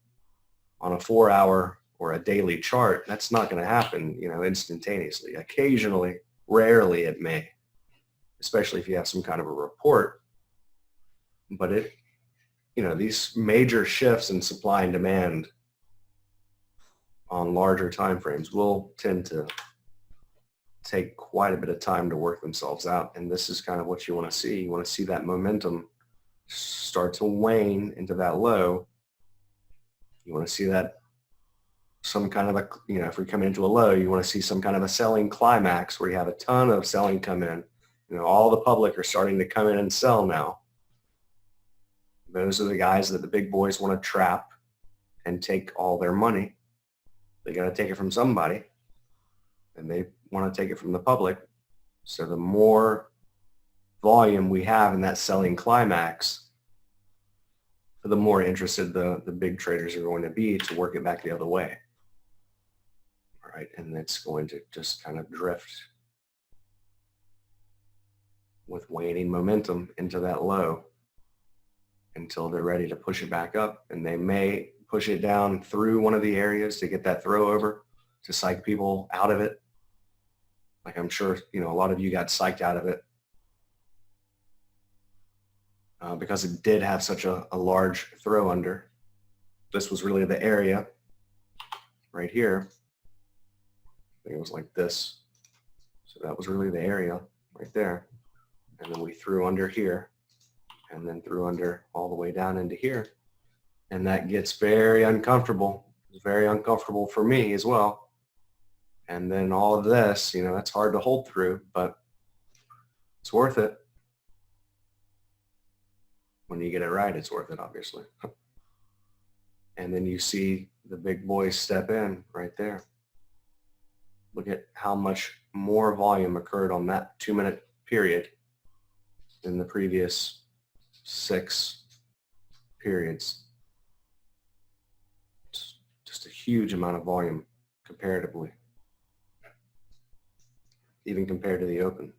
on a 4-hour or a daily chart, that's not going to happen, instantaneously. Occasionally, rarely it may, especially if you have some kind of a report. But it, these major shifts in supply and demand on larger time frames will tend to take quite a bit of time to work themselves out. And this is kind of what you want to see. You want to see that momentum start to wane into that low. You want to see that some kind of a, if we come into a low, you want to see some kind of a selling climax where you have a ton of selling come in. All the public are starting to come in and sell now. Those are the guys that the big boys want to trap and take all their money. They got to take it from somebody, and they want to take it from the public. So the more volume we have in that selling climax, the more interested the big traders are going to be to work it back the other way. All right, and it's going to just kind of drift with waning momentum into that low until they're ready to push it back up, and they may push it down through one of the areas to get that throw over to psych people out of it. Like I'm sure, a lot of you got psyched out of it because it did have such a large throw under. This was really the area right here. I think it was like this. So that was really the area right there. And then we threw under here and then threw under all the way down into here. And that gets very uncomfortable. It's very uncomfortable for me as well. And then all of this, that's hard to hold through, but it's worth it. When you get it right, it's worth it, obviously. And then you see the big boys step in right there. Look at how much more volume occurred on that 2-minute period than the previous 6 periods. It's just a huge amount of volume comparatively, even compared to the open.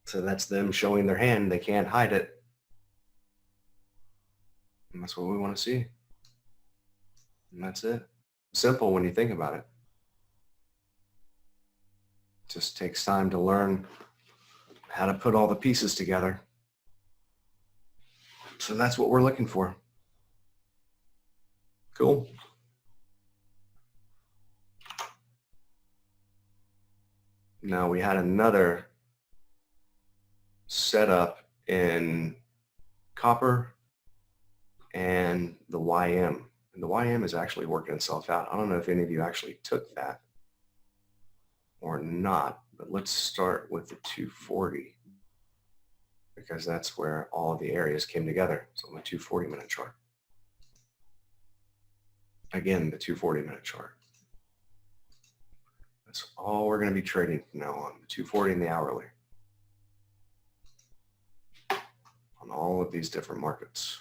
So that's them showing their hand. They can't hide it. And that's what we want to see. And that's it. Simple when you think about it. It just takes time to learn how to put all the pieces together. So that's what we're looking for. Cool. Now we had another setup in copper and the YM. And the YM is actually working itself out. I don't know if any of you actually took that or not, but let's start with the 240 because that's where all of the areas came together. So on the 240-minute chart. Again, the 240-minute chart. That's all we're going to be trading from now on, the 240 and the hourly. On all of these different markets.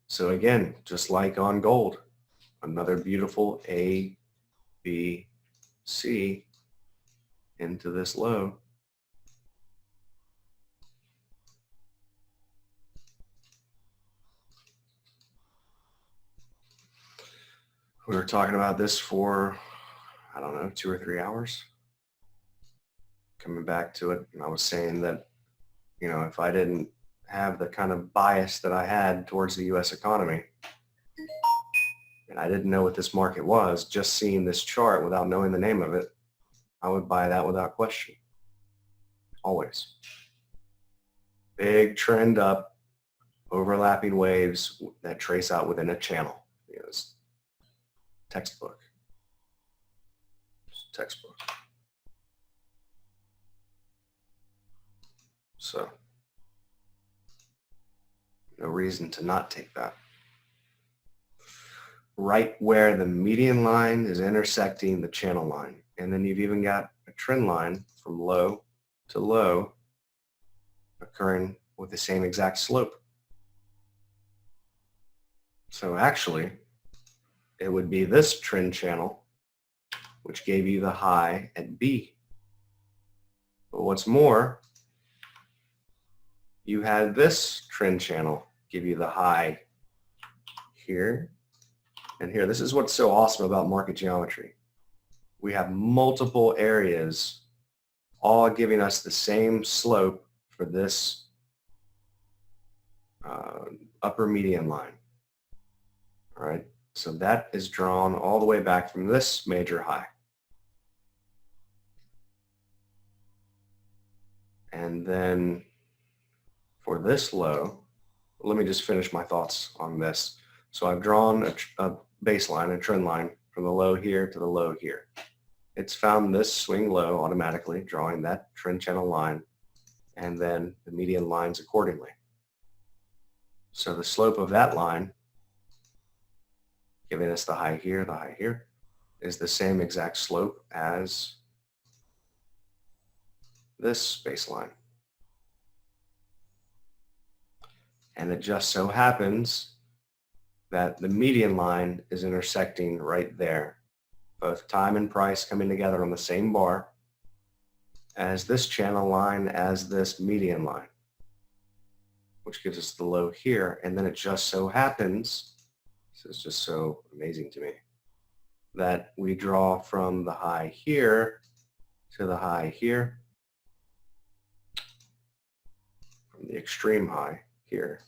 So again, just like on gold, another beautiful A, B, C into this low. We were talking about this for, I don't know, 2 or 3 hours. Coming back to it, and I was saying that, if I didn't have the kind of bias that I had towards the U.S. economy, and I didn't know what this market was, just seeing this chart without knowing the name of it, I would buy that without question. Always. Big trend up, overlapping waves that trace out within a channel. It's textbook. It's textbook. So, no reason to not take that. Right where the median line is intersecting the channel line. And then you've even got a trend line from low to low occurring with the same exact slope. So actually, it would be this trend channel, which gave you the high at B. But what's more, you had this trend channel give you the high here and here. This is what's so awesome about market geometry. We have multiple areas all giving us the same slope for this upper median line. All right, so that is drawn all the way back from this major high. And then for this low, let me just finish my thoughts on this. So I've drawn a baseline, a trend line from the low here to the low here. It's found this swing low automatically, drawing that trend channel line, and then the median lines accordingly. So the slope of that line, giving us the high here, is the same exact slope as this baseline. And it just so happens that the median line is intersecting right there. Both time and price coming together on the same bar as this channel line, as this median line, which gives us the low here. And then it just so happens, this is just so amazing to me, that we draw from the high here to the high here, from the extreme high here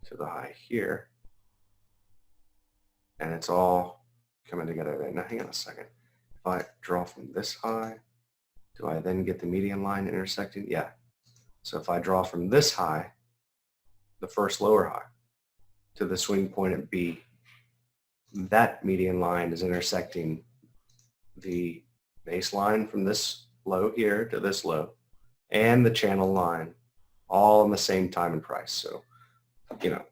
to the high here, and it's all coming together there. Now hang on a second. If I draw from this high, do I then get the median line intersecting? Yeah. So if I draw from this high, the first lower high, to the swing point at B, that median line is intersecting the baseline from this low here to this low, and the channel line, all in the same time and price. So, you know,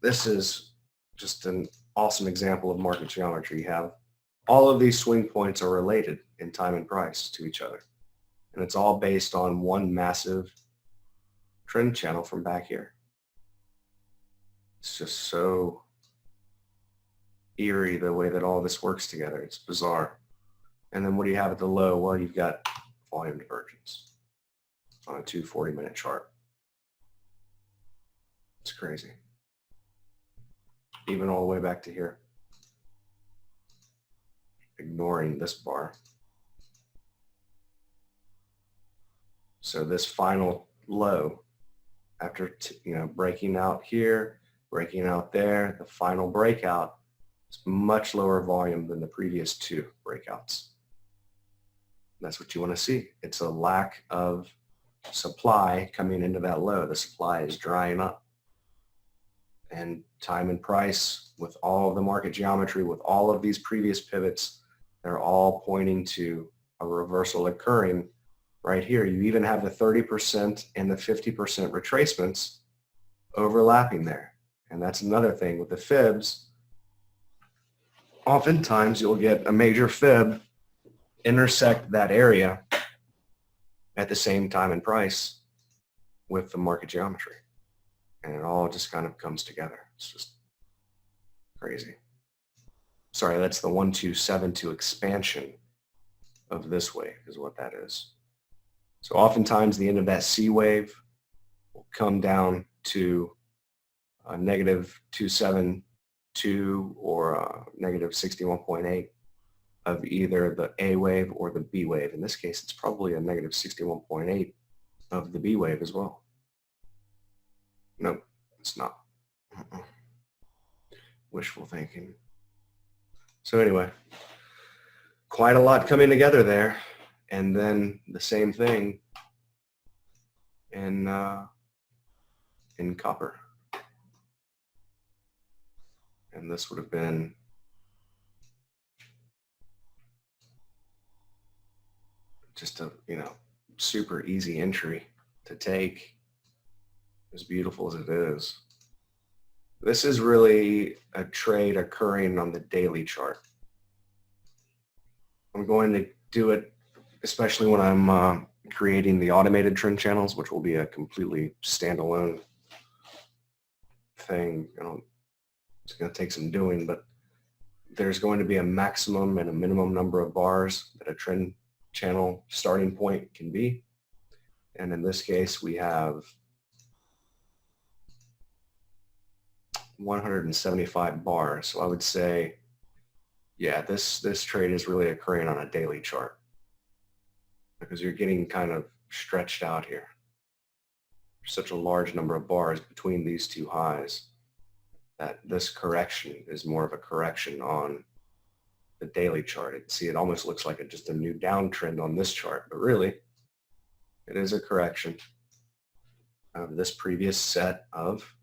this is just an awesome example of market geometry. You have all of these swing points are related in time and price to each other. And it's all based on one massive trend channel from back here. It's just so eerie the way that all this works together. It's bizarre. And then what do you have at the low? Well, you've got volume divergence on a 240-minute chart. It's crazy. Even all the way back to here. Ignoring this bar. So this final low, after breaking out here, breaking out there, the final breakout is much lower volume than the previous two breakouts. That's what you want to see. It's a lack of supply coming into that low. The supply is drying up. And time and price, with all of the market geometry, with all of these previous pivots, they're all pointing to a reversal occurring right here. You even have the 30% and the 50% retracements overlapping there. And that's another thing with the fibs. Oftentimes you'll get a major fib intersect that area at the same time and price with the market geometry. And it all just kind of comes together. It's just crazy. Sorry, that's the 1272 expansion of this wave is what that is. So oftentimes the end of that C wave will come down to a negative 272 or negative 61.8 of either the A wave or the B wave. In this case, it's probably a negative 61.8 of the B wave as well. Nope, it's not. Wishful thinking. So anyway, quite a lot coming together there. And then the same thing in copper. And this would have been just a, super easy entry to take, as beautiful as it is. This is really a trade occurring on the daily chart. I'm going to do it, especially when I'm creating the automated trend channels, which will be a completely standalone thing. It's going to take some doing, but there's going to be a maximum and a minimum number of bars that a trend channel starting point can be. And in this case, we have 175 bars. So I would say, yeah, this trade is really occurring on a daily chart. because you're getting kind of stretched out here. There's such a large number of bars between these two highs that this correction is more of a correction on the daily chart. See, it almost looks like just a new downtrend on this chart, but really it is a correction of this previous set of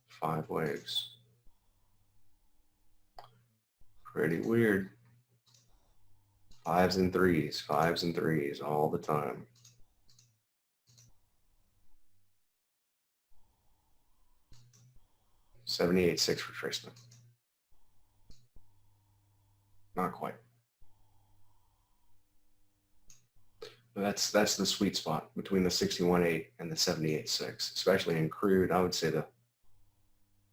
five waves. Pretty weird. Fives and threes all the time. $78.6 retracement. Not quite. But that's the sweet spot between the 61.8 and the 78.6, especially in crude. I would say the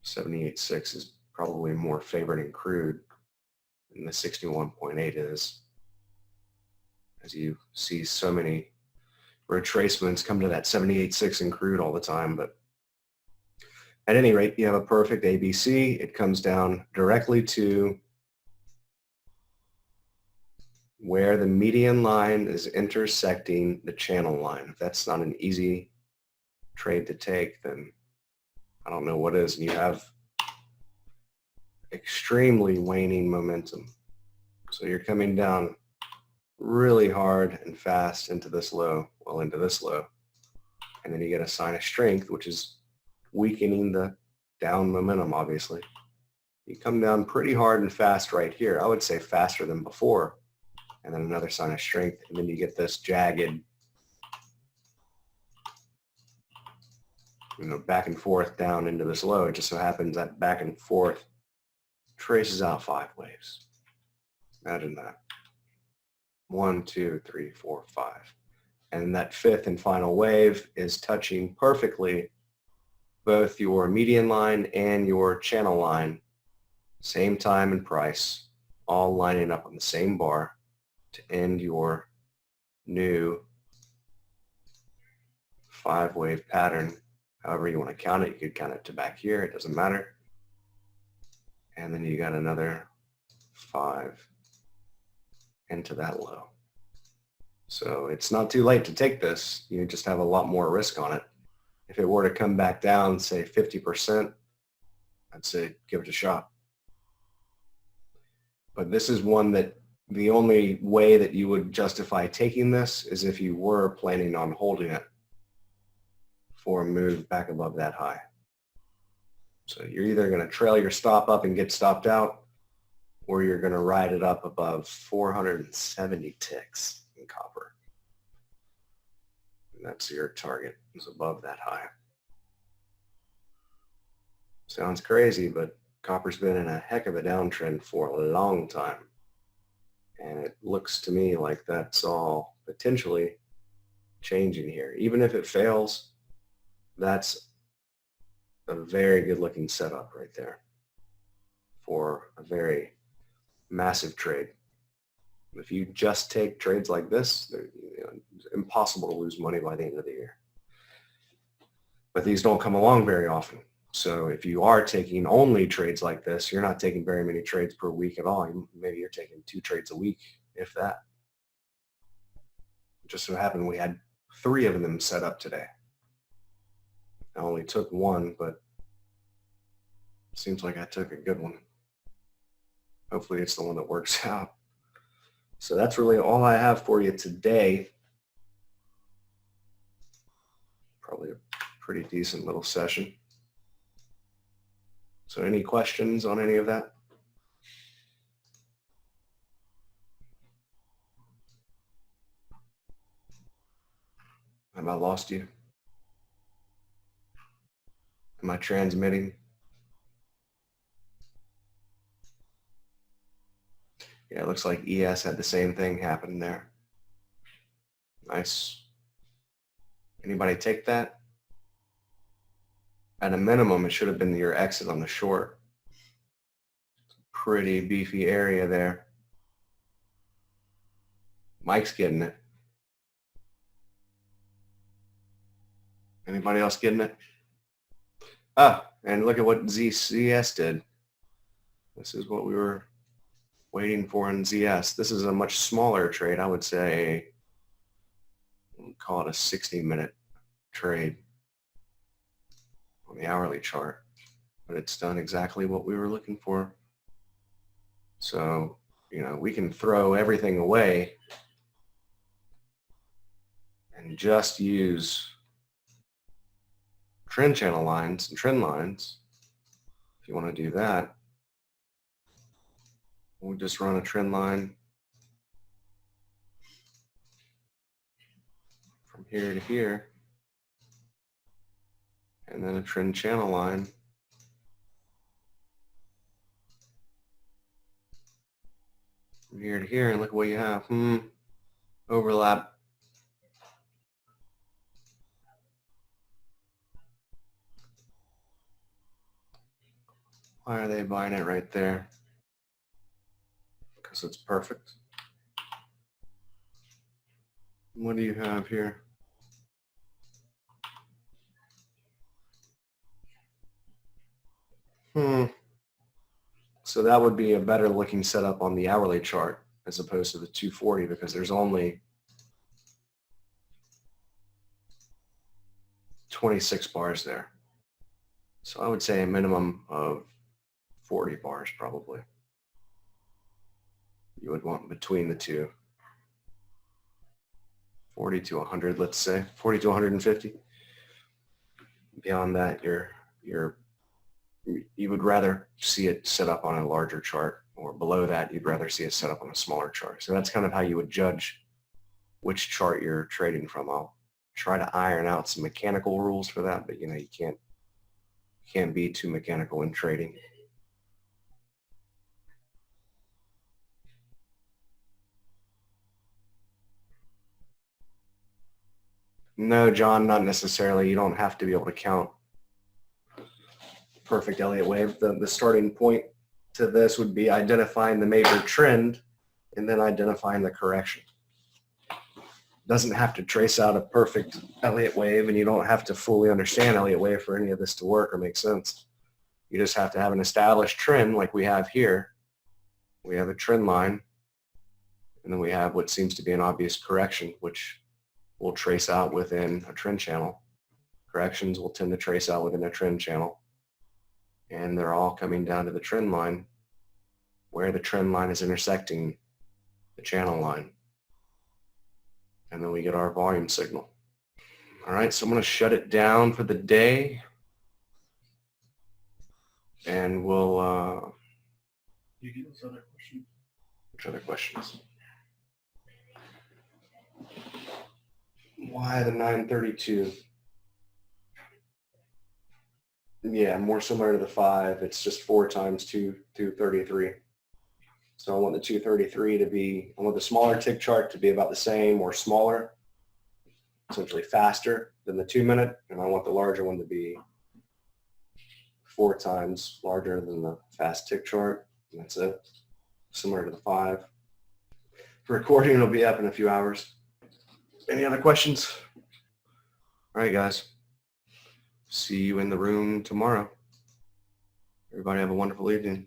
78.6 is probably more favored in crude than the 61.8 is, as you see so many retracements come to that 78.6 in crude all the time. But at any rate, you have a perfect ABC. It comes down directly to where the median line is intersecting the channel line. If that's not an easy trade to take, then I don't know what is. And you have extremely waning momentum. So you're coming down really hard and fast into this low, well, into this low. And then you get a sign of strength, which is weakening the down momentum, obviously. You come down pretty hard and fast right here. I would say faster than before. And then another sign of strength. And then you get this jagged, back and forth down into this low. It just so happens that back and forth traces out five waves. Imagine that. 1, 2, 3, 4, 5. And that fifth and final wave is touching perfectly both your median line and your channel line, same time and price, all lining up on the same bar to end your new five-wave pattern. However you want to count it, you could count it to back here, it doesn't matter. And then you got another 5 into that low. So it's not too late to take this. You just have a lot more risk on it. If it were to come back down, say 50%, I'd say give it a shot. But this is one that the only way that you would justify taking this is if you were planning on holding it for a move back above that high. So you're either going to trail your stop up and get stopped out, or you're going to ride it up above 470 ticks in copper. And that's your target, is above that high. Sounds crazy, but copper's been in a heck of a downtrend for a long time. And it looks to me like that's all potentially changing here. Even if it fails, that's a very good looking setup right there for a very massive trade. If you just take trades like this, it's impossible to lose money by the end of the year. But these don't come along very often. So if you are taking only trades like this, you're not taking very many trades per week at all. Maybe you're taking 2 trades a week, if that. It just so happened we had 3 of them set up today. I only took 1, but it seems like I took a good one. Hopefully it's the one that works out. So that's really all I have for you today. Probably a pretty decent little session. So any questions on any of that? Have I lost you? Am I transmitting? Yeah, it looks like ES had the same thing happen there. Nice. Anybody take that? At a minimum, it should have been your exit on the short. Pretty beefy area there. Mike's getting it. Anybody else getting it? Ah, and look at what ZCS did. This is what we were waiting for in ZS. This is a much smaller trade. I would say, we'll call it a 60-minute trade on the hourly chart, but it's done exactly what we were looking for. So, you know, we can throw everything away and just use trend channel lines and trend lines. If you want to do that, we'll just run a trend line from here to here, and then a trend channel line from here to here, and look what you have. Overlap. Why are they buying it right there? Because it's perfect. What do you have here? So that would be a better looking setup on the hourly chart as opposed to the 240, because there's only 26 bars there. So I would say a minimum of 40 bars probably you would want between the two. 40 to 100, let's say 40 to 150. Beyond that, you would rather see it set up on a larger chart, or below that you'd rather see it set up on a smaller chart. So that's kind of how you would judge which chart you're trading from. I'll try to iron out some mechanical rules for that, but you know, you can't be too mechanical in trading. No, John, not necessarily. You don't have to be able to count perfect Elliott wave. The starting point to this would be identifying the major trend and then identifying the correction. It doesn't have to trace out a perfect Elliott wave, and you don't have to fully understand Elliott wave for any of this to work or make sense. You just have to have an established trend like we have here. We have a trend line, and then we have what seems to be an obvious correction, which we'll trace out within a trend channel. Corrections will tend to trace out within a trend channel. And they're all coming down to the trend line, where the trend line is intersecting the channel line. And then we get our volume signal. All right, so I'm going to shut it down for the day. And we'll... You get those other questions? Which other questions? Why the 932? Yeah, more similar to the 5. It's just 4 times 233. So I want the 233 to be, I want the smaller tick chart to be about the same or smaller, essentially faster than the 2-minute, and I want the larger one to be 4 times larger than the fast tick chart. And that's it. Similar to the 5. The recording will be up in a few hours. Any other questions? All right, guys. See you in the room tomorrow. Everybody have a wonderful evening.